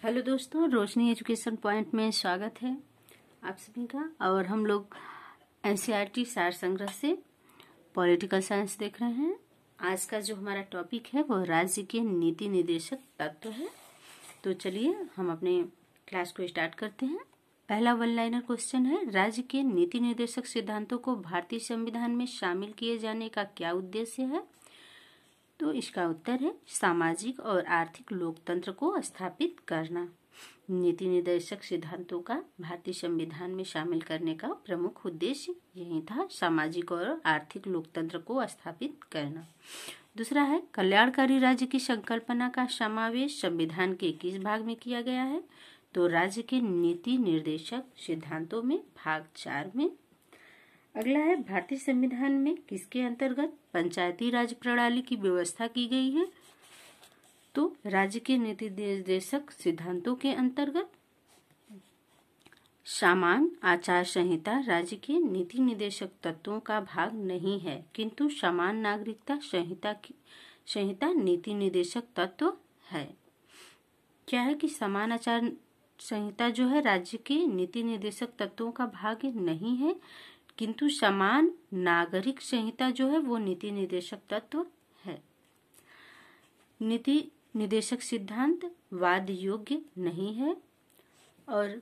Hello दोस्तों, रोशनी education point में स्वागत है आप सभी का। और हम लोग एनसीईआरटी सार संग्रह से पॉलिटिकल साइंस देख रहे हैं। आज का जो हमारा टॉपिक है वो राज्य के नीति निर्देशक तत्व है। तो चलिए हम अपने क्लास को स्टार्ट करते हैं। पहला वन लाइनर क्वेश्चन है, राज्य के नीति निर्देशक सिद्धांतों को भारतीय संविधान में शामिल किए जाने का क्या उद्देश्य है? तो इसका उत्तर है सामाजिक और आर्थिक लोकतंत्र को स्थापित करना। नीति निर्देशक सिद्धांतों का भारतीय संविधान में शामिल करने का प्रमुख उद्देश्य यही था, सामाजिक और आर्थिक लोकतंत्र को स्थापित करना। दूसरा है, कल्याणकारी राज्य की संकल्पना का समावेश संविधान के किस भाग में किया गया है? तो राज्य के नीति निर्देशक सिद्धांतों में भाग 4 में। अगला है, भारतीय संविधान में किसके अंतर्गत पंचायती राज प्रणाली की व्यवस्था की गई है? तो राज्य के नीति निर्देशक सिद्धांतों के अंतर्गत सामान्य आचार संहिता राज्य के नीति निर्देशक तत्वों का भाग नहीं है, किंतु सामान्य नागरिकता संहिता नीति निर्देशक तत्व है। क्या है कि समान आचार संहिता जो है राज्य के नीति निर्देशक तत्वों का भाग नहीं है, किंतु समान नागरिक संहिता जो है वो नीति निर्देशक तत्व है। नीति निर्देशक सिद्धांत वाद योग्य नहीं है। और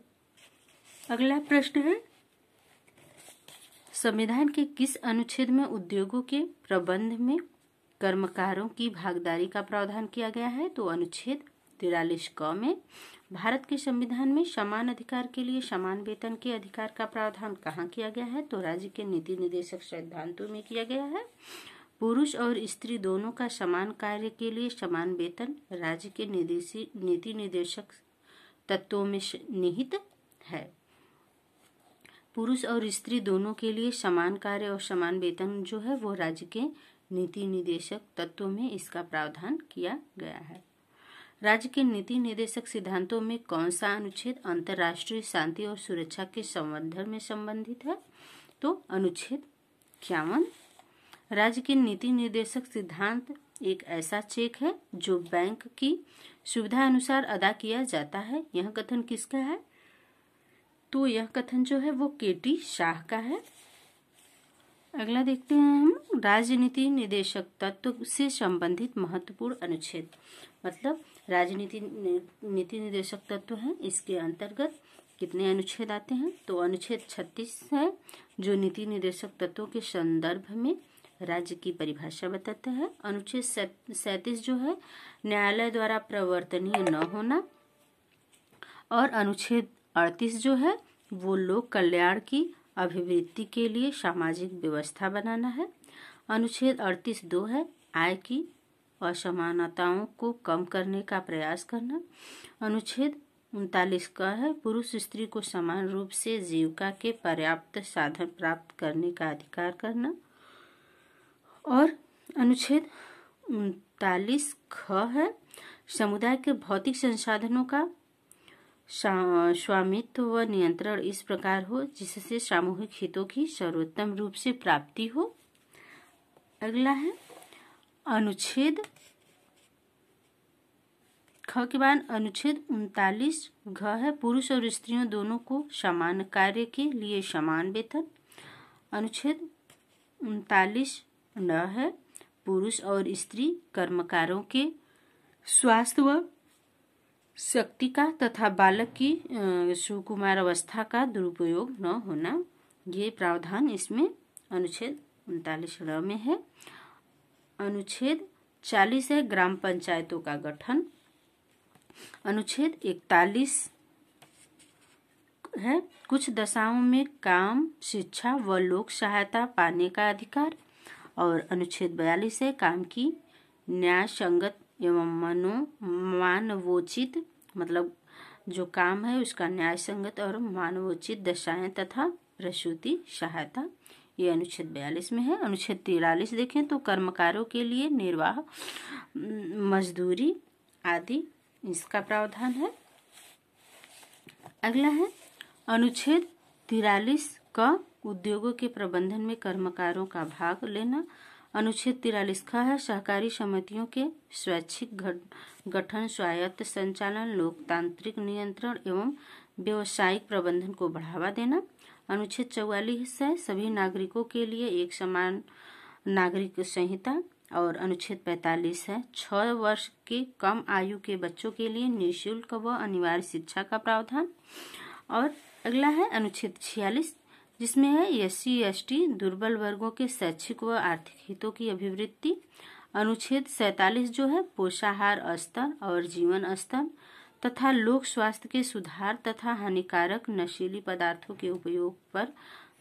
अगला प्रश्न है, संविधान के किस अनुच्छेद में उद्योगों के प्रबंध में कर्मकारों की भागीदारी का प्रावधान किया गया है? तो अनुच्छेद 43 क में। भारत के संविधान में समान अधिकार के लिए समान वेतन के अधिकार का प्रावधान कहाँ किया गया है? तो राज्य के नीति निर्देशक सिद्धांतों में किया गया है। पुरुष और स्त्री दोनों का समान कार्य के लिए समान वेतन राज्य के नीति निर्देशक तत्वों में निहित है। पुरुष और स्त्री दोनों के लिए समान कार्य और समान वेतन जो है वो राज्य के नीति निर्देशक तत्वों में इसका प्रावधान किया गया है। राज्य के नीति निर्देशक सिद्धांतों में कौन सा अनुच्छेद अंतर्राष्ट्रीय शांति और सुरक्षा के संवर्धन में संबंधित है? तो अनुच्छेद 51। राज्य के नीति निर्देशक सिद्धांत एक ऐसा चेक है जो बैंक की सुविधा अनुसार अदा किया जाता है। यह कथन किसका है? तो यह कथन जो है वो केटी शाह का है। अगला देखते हैं हम, राजनीति निर्देशक तत्व से संबंधित महत्वपूर्ण अनुच्छेद। मतलब राजनीति नीति निर्देशक तत्व है, इसके अंतर्गत कितने अनुच्छेद आते हैं? तो अनुच्छेद 36 है जो नीति निर्देशक तत्वों के संदर्भ में राज्य की परिभाषा बताता है। अनुच्छेद 37 जो है न्यायालय द्वारा प्रवर्तनीय न होना। और अनुच्छेद 38 जो है वो लोक कल्याण की अभिवृद्धि के लिए सामाजिक व्यवस्था बनाना है। अनुच्छेद 38(2) है आय की असमानताओं को कम करने का प्रयास करना। अनुच्छेद 39 का है पुरुष स्त्री को समान रूप से जीविका के पर्याप्त साधन प्राप्त करने का अधिकार करना। और अनुच्छेद 39 ख है समुदाय के भौतिक संसाधनों का स्वामित्व व नियंत्रण इस प्रकार हो जिससे सामूहिक हितों की सर्वोत्तम रूप से प्राप्ति हो। अगला है अनुच्छेद ख के बाद अनुच्छेद 39 घ है पुरुष और स्त्रियों दोनों को समान कार्य के लिए समान वेतन। अनुच्छेद 39 न है पुरुष और स्त्री कर्मकारों के स्वास्थ्य व शक्ति का तथा बालक की सुकुमार अवस्था का दुरुपयोग न होना, ये प्रावधान इसमें अनुच्छेद 39 में है। अनुच्छेद 40 है ग्राम पंचायतों का गठन। अनुच्छेद 41 है कुछ दशाओं में काम, शिक्षा व लोक सहायता पाने का अधिकार। और अनुच्छेद 42 है काम की न्याय संगत एवं मानवोचित, मतलब जो काम है उसका न्याय संगत और मानवोचित दशाएं तथा प्रसूति सहायता, ये अनुच्छेद 42 में है। अनुच्छेद 43 देखें तो कर्मकारों के लिए निर्वाह मजदूरी आदि इसका प्रावधान है। अगला है अनुच्छेद 43 का उद्योगों के प्रबंधन में कर्मकारों का भाग लेना। अनुच्छेद 43 ख है सहकारी समितियों के स्वैच्छिक गठन, स्वायत्त संचालन, लोकतांत्रिक नियंत्रण एवं व्यवसायिक प्रबंधन को बढ़ावा देना। अनुच्छेद 44 है सभी नागरिकों के लिए एक समान नागरिक संहिता। और अनुच्छेद 45 है 6 वर्ष के कम आयु के बच्चों के लिए निःशुल्क व अनिवार्य शिक्षा का प्रावधान। और अगला है अनुच्छेद 46 जिसमें है SC ST दुर्बल वर्गों के शैक्षिक व आर्थिक हितों की अभिवृद्धि। अनुच्छेद 47 जो है पोषाहार स्तर और जीवन स्तर तथा लोक स्वास्थ्य के सुधार तथा हानिकारक नशीली पदार्थों के उपयोग पर,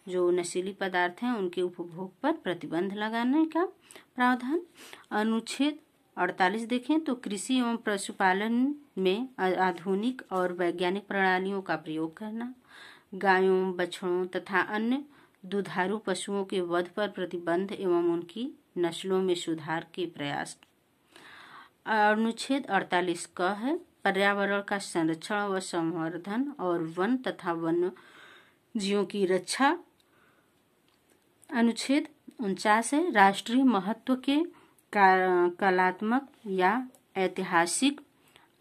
जो नशीली पदार्थ हैं उनके उपभोग पर प्रतिबंध लगाने का प्रावधान। अनुच्छेद 48 देखें तो कृषि एवं पशुपालन में आधुनिक और वैज्ञानिक प्रणालियों का प्रयोग करना, गायों, बछड़ों तथा अन्य दुधारू पशुओं के वध पर प्रतिबंध एवं उनकी नस्लों में सुधार के प्रयास। अनुच्छेद 48 क है पर्यावरण का संरक्षण व संवर्धन और वन तथा वन्य जीवों की रक्षा। अनुच्छेद 49 है राष्ट्रीय महत्व के कलात्मक या ऐतिहासिक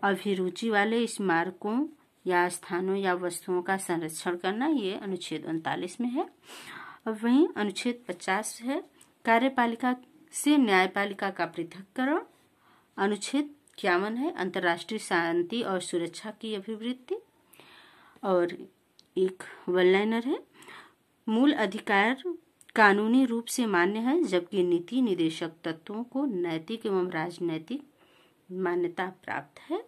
अभिरुचि वाले स्मारकों या स्थानों या वस्तुओं का संरक्षण करना, ये अनुच्छेद 39 में है। और वहीं अनुच्छेद 50 है कार्यपालिका से न्यायपालिका का पृथक्करण। अनुच्छेद 51 है अंतर्राष्ट्रीय शांति और सुरक्षा की अभिवृद्धि। और एक वन लाइनर है मूल अधिकार कानूनी रूप से मान्य है जबकि नीति निदेशक तत्वों को नैतिक एवं राजनैतिक मान्यता प्राप्त है।